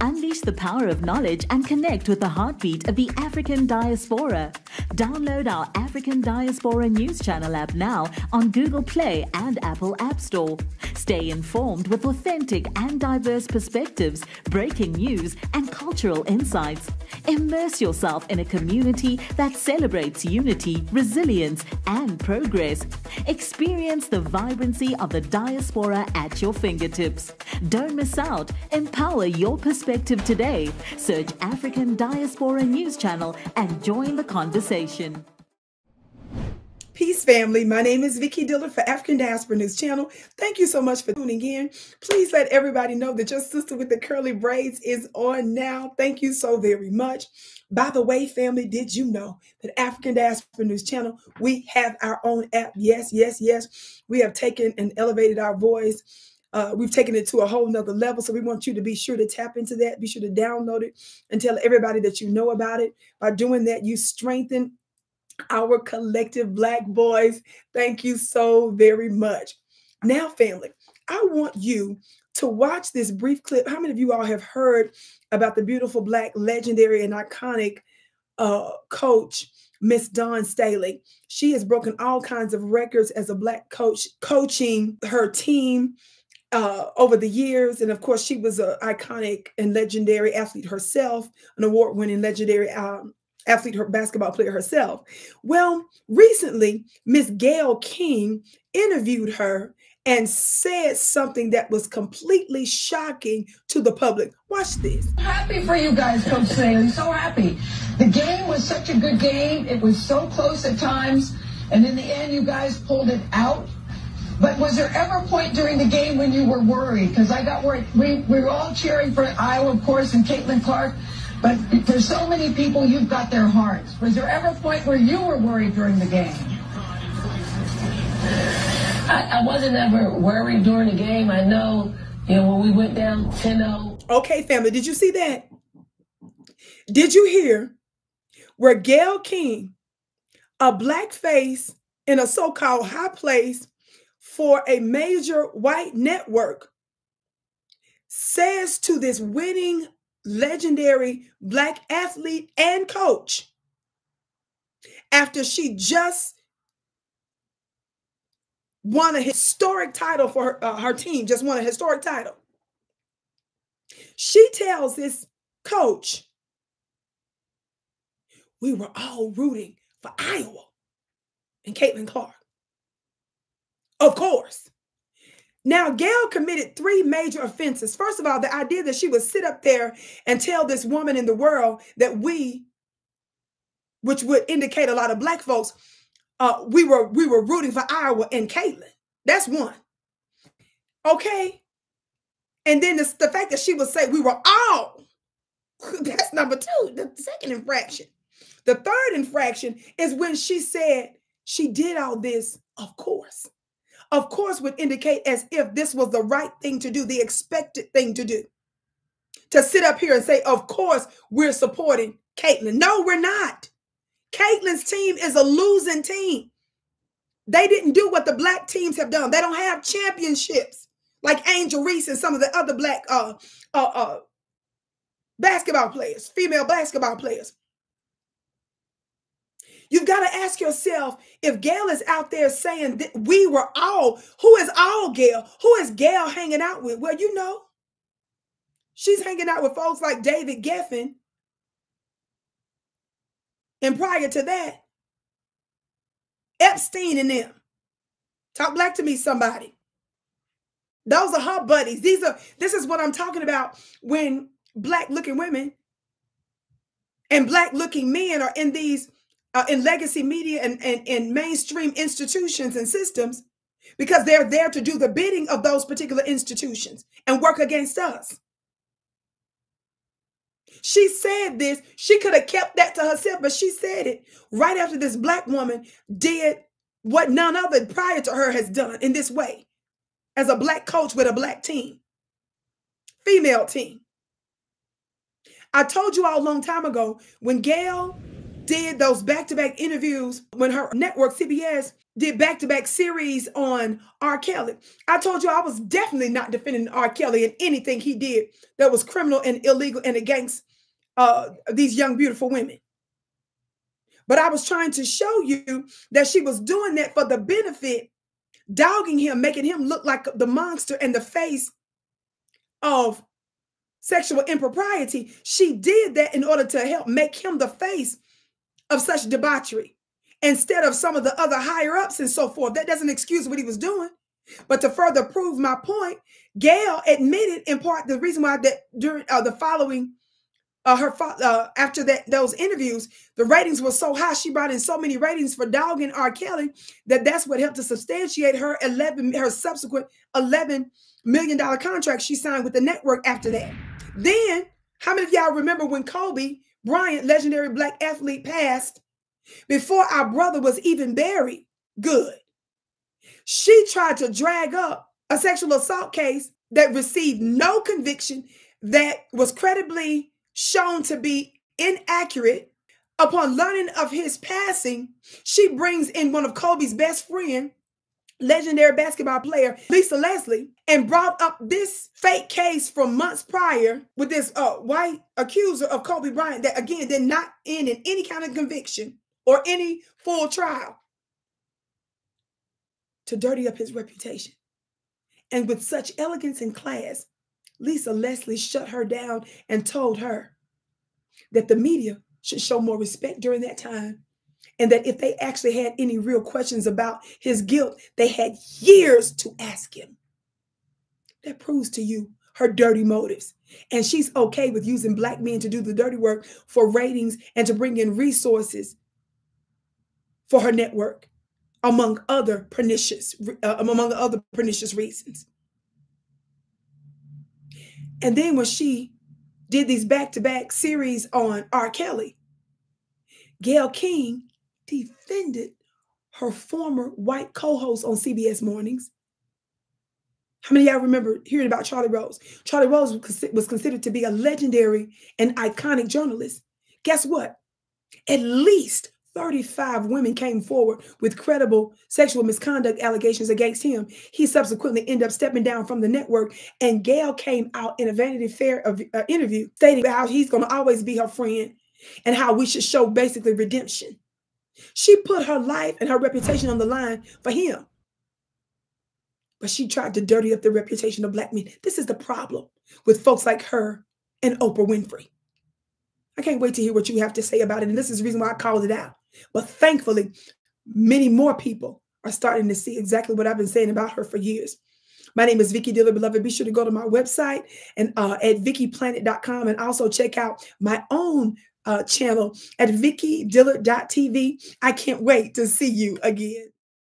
Unleash the power of knowledge and connect with the heartbeat of the African diaspora. Download our African Diaspora News Channel app now on Google Play and Apple App Store. Stay informed with authentic and diverse perspectives, breaking news, and cultural insights. Immerse yourself in a community that celebrates unity, resilience, and progress. Experience the vibrancy of the diaspora at your fingertips. Don't miss out. Empower your perspective today. Search African Diaspora News Channel and join the conversation. Peace, family. My name is Vicki Dillard for African Diaspora News Channel. Thank you so much for tuning in. Please let everybody know that your sister with the curly braids is on now. Thank you so very much. By the way, family, did you know that African Diaspora News Channel, we have our own app? Yes, yes, yes. We have taken and elevated our voice. We've taken it to a whole nother level. So we want you to be sure to tap into that. Be sure to download it and tell everybody that you know about it. By doing that, you strengthen our collective Black boys. Thank you so very much. Now, family, I want you to watch this brief clip. How many of you all have heard about the beautiful Black legendary and iconic coach, Miss Dawn Staley? She has broken all kinds of records as a Black coach, coaching her team over the years. And of course, she was an iconic and legendary athlete herself, an award-winning legendary athlete, her basketball player herself. Well, recently, Miss Gayle King interviewed her and said something that was completely shocking to the public. Watch this. Happy for you guys, Coach Staley. So happy. The game was such a good game. It was so close at times. And in the end, you guys pulled it out. But was there ever a point during the game when you were worried? Because I got worried. We were all cheering for Iowa, of course, and Caitlin Clark. But for so many people, you've got their hearts. Was there ever a point where you were worried during the game? I wasn't ever worried during the game. I know, when we went down 10-0. Okay, family, did you see that? Did you hear where Gayle King, a Black face in a so-called high place for a major white network, says to this winning legendary Black athlete and coach, after she just won a historic title for her team, just won a historic title. She tells this coach, we were all rooting for Iowa and Caitlin Clark. Of course. Now, Gayle committed 3 major offenses. First of all, the idea that she would sit up there and tell this woman in the world that we, which would indicate a lot of Black folks, we were rooting for Iowa and Caitlin. That's one. Okay. And then the fact that she would say we were all, that's number 2, the second infraction. The third infraction is when she said she did all this, of course. Of course would indicate as if this was the right thing to do, the expected thing to do. To sit up here and say, of course, we're supporting Caitlin. No, we're not. Caitlin's team is a losing team. They didn't do what the Black teams have done. They don't have championships like Angel Reese and some of the other Black basketball players, female basketball players. You've got to ask yourself, if Gayle is out there saying that we were all, who is all Gayle? Who is Gayle hanging out with? Well, she's hanging out with folks like David Geffen. And prior to that, Epstein and them. Talk black to me, somebody. Those are her buddies. This is what I'm talking about when Black-looking women and Black-looking men are in these in legacy media and mainstream institutions and systems, because they're there to do the bidding of those particular institutions and work against us. She said this. She could have kept that to herself, but she said it right after this Black woman did what none other prior to her has done in this way, as a Black coach with a Black team, female team. I told you all a long time ago when Gayle did those back-to-back interviews when her network, CBS, did back-to-back series on R. Kelly. I told you I was definitely not defending R. Kelly in anything he did that was criminal and illegal and against these young, beautiful women. But I was trying to show you that she was doing that for the benefit, dogging him, making him look like the monster and the face of sexual impropriety. She did that in order to help make him the face of such debauchery instead of some of the other higher ups and so forth. That doesn't excuse what he was doing. But to further prove my point, Gayle admitted in part the reason why that during the following after those interviews, the ratings were so high. She brought in so many ratings for dogging R. Kelly that's what helped to substantiate her subsequent $11 million contract she signed with the network after that. Then, how many of y'all remember when Kobe Bryant, legendary black athlete, passed before our brother was even buried? Good. She tried to drag up a sexual assault case that received no conviction, that was credibly shown to be inaccurate. Upon learning of his passing, she brings in one of Kobe's best friend, legendary basketball player Lisa Leslie, and brought up this fake case from months prior with this white accuser of Kobe Bryant that, again, did not end in any kind of conviction or any full trial, to dirty up his reputation. And with such elegance and class, Lisa Leslie shut her down and told her that the media should show more respect during that time, and that if they actually had any real questions about his guilt, they had years to ask him. That proves to you her dirty motives. And she's okay with using black men to do the dirty work for ratings and to bring in resources for her network, among other pernicious reasons. And then when she did these back-to-back series on R. Kelly, Gayle King defended her former white co-host on CBS Mornings. How many of y'all remember hearing about Charlie Rose? Charlie Rose was considered to be a legendary and iconic journalist. Guess what? At least 35 women came forward with credible sexual misconduct allegations against him. He subsequently ended up stepping down from the network, and Gayle came out in a Vanity Fair interview stating how he's going to always be her friend and how we should show basically redemption. She put her life and her reputation on the line for him, but she tried to dirty up the reputation of black men. This is the problem with folks like her and Oprah Winfrey. I can't wait to hear what you have to say about it, and this is the reason why I called it out. But thankfully, many more people are starting to see exactly what I've been saying about her for years. My name is Vicki Dillard, beloved. Be sure to go to my website and at VickiPlanet.com, and also check out my own channel at VickiDillard.tv. I can't wait to see you again.